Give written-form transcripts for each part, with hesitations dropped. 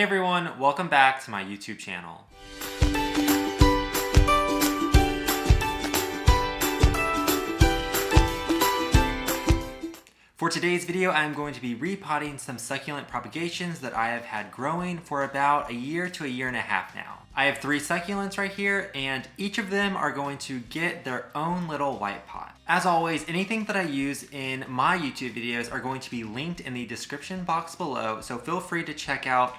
Hey everyone, welcome back to my YouTube channel. For today's video, I'm going to be repotting some succulent propagations that I have had growing for about a year to a year and a half now. I have 3 succulents right here, and each of them are going to get their own little white pot. As always, anything that I use in my YouTube videos are going to be linked in the description box below, so feel free to check out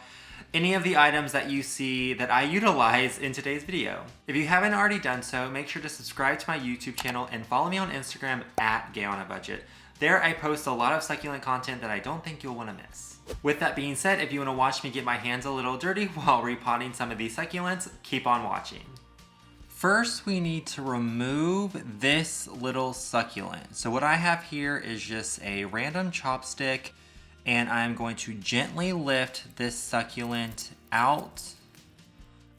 any of the items that you see that I utilize in today's video. If you haven't already done so, make sure to subscribe to my YouTube channel and follow me on Instagram at gayonabudget. There I post a lot of succulent content that I don't think you'll want to miss. With that being said, if you want to watch me get my hands a little dirty while repotting some of these succulents, keep on watching. First, we need to remove this little succulent. So what I have here is just a random chopstick, and I'm going to gently lift this succulent out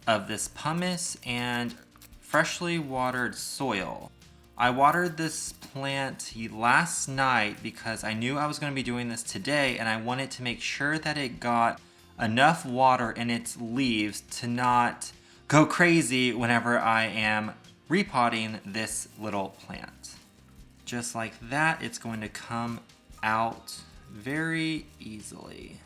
of this pumice and freshly watered soil. I watered this plant last night because I knew I was going to be doing this today, and I wanted to make sure that it got enough water in its leaves to not go crazy whenever I am repotting this little plant. Just like that, it's going to come out very easily.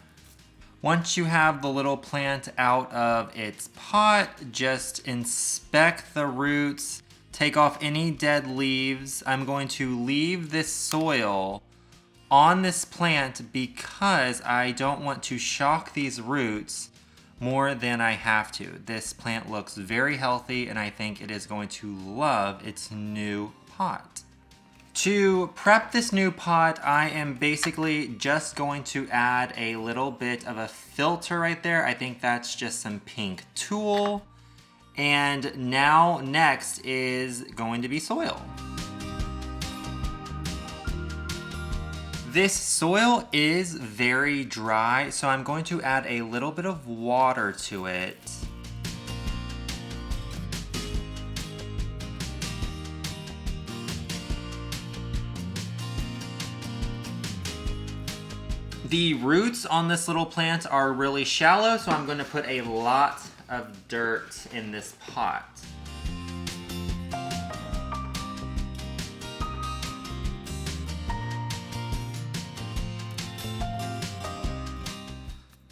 Once you have the little plant out of its pot, just inspect the roots. Take off any dead leaves. I'm going to leave this soil on this plant because I don't want to shock these roots more than I have to. This plant looks very healthy, and I think it is going to love its new pot. To prep this new pot, I am basically just going to add a little bit of a filter right there. I think that's just some pink tulle. And now next is going to be soil. This soil is very dry, so I'm going to add a little bit of water to it. The roots on this little plant are really shallow, so I'm going to put a lot of dirt in this pot.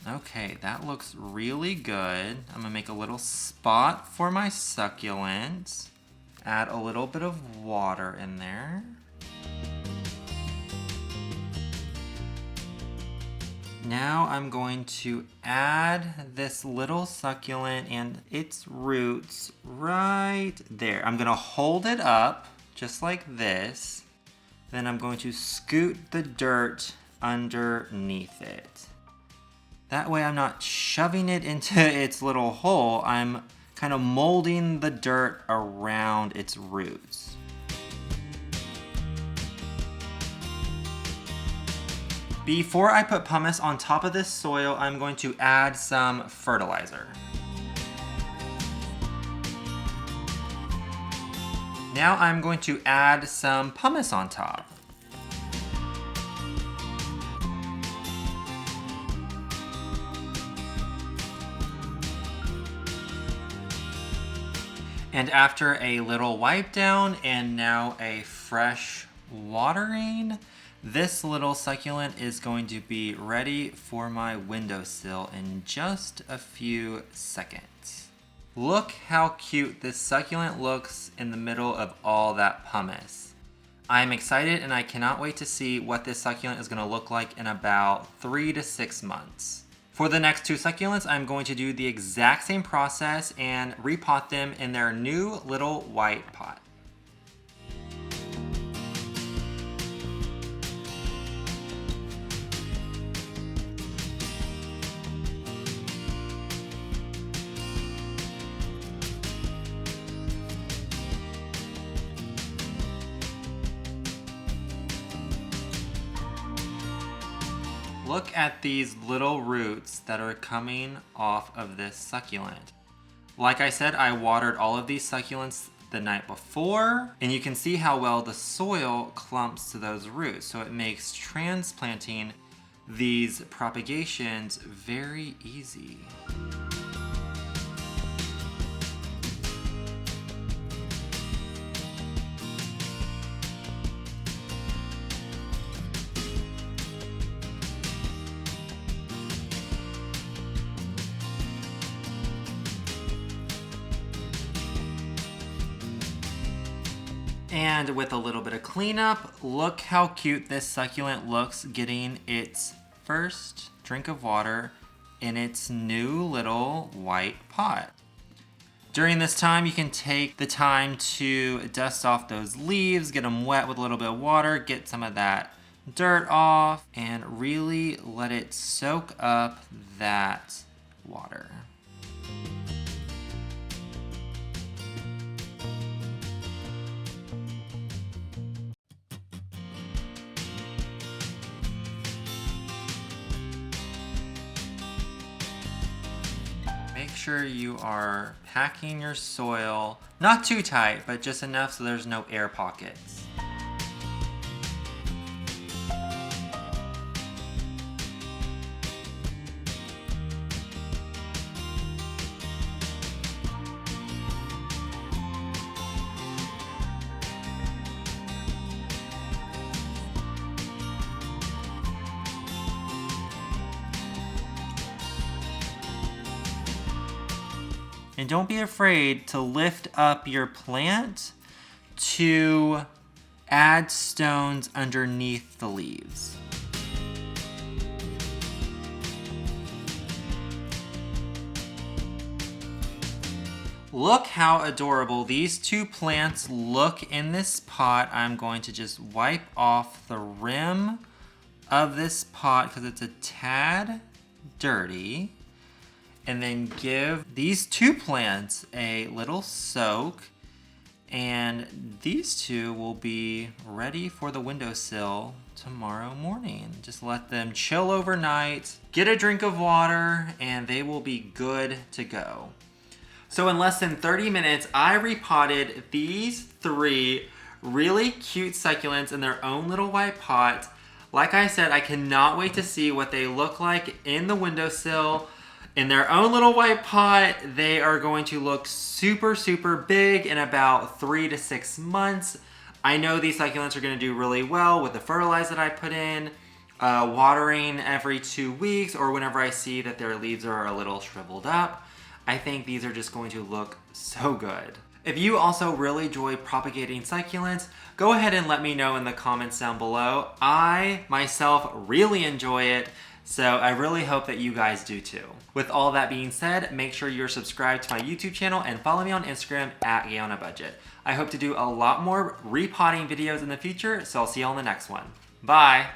Okay, that looks really good. I'm gonna make a little spot for my succulent. Add a little bit of water in there. Now I'm going to add this little succulent and its roots right there. I'm gonna hold it up just like this. Then I'm going to scoot the dirt underneath it. That way I'm not shoving it into its little hole. I'm kind of molding the dirt around its roots. Before I put pumice on top of this soil, I'm going to add some fertilizer. Now I'm going to add some pumice on top. And after a little wipe down and now a fresh watering, this little succulent is going to be ready for my windowsill in just a few seconds. Look how cute this succulent looks in the middle of all that pumice. I'm excited, and I cannot wait to see what this succulent is going to look like in about 3 to 6 months. For the next 2 succulents, I'm going to do the exact same process and repot them in their new little white pot. Look at these little roots that are coming off of this succulent. Like I said, I watered all of these succulents the night before, and you can see how well the soil clumps to those roots. So it makes transplanting these propagations very easy. And with a little bit of cleanup, look how cute this succulent looks getting its first drink of water in its new little white pot. During this time, you can take the time to dust off those leaves, get them wet with a little bit of water, get some of that dirt off, and really let it soak up that water. Make sure you are packing your soil, not too tight, but just enough so there's no air pockets. And don't be afraid to lift up your plant to add stones underneath the leaves. Look how adorable these two plants look in this pot. I'm going to just wipe off the rim of this pot because it's a tad dirty. And then give these two plants a little soak, and these two will be ready for the windowsill tomorrow morning. Just let them chill overnight, get a drink of water, and they will be good to go. So in less than 30 minutes, I repotted these 3 really cute succulents in their own little white pot. Like I said, I cannot wait to see what they look like in the windowsill. In their own little white pot, they are going to look super, super big in about 3 to 6 months. I know these succulents are going to do really well with the fertilizer that I put in, watering every 2 weeks, or whenever I see that their leaves are a little shriveled up. I think these are just going to look so good. If you also really enjoy propagating succulents, go ahead and let me know in the comments down below. I, myself, really enjoy it. So I really hope that you guys do too. With all that being said, make sure you're subscribed to my YouTube channel and follow me on Instagram at gayonabudget. I hope to do a lot more repotting videos in the future, so I'll see you on the next one. Bye!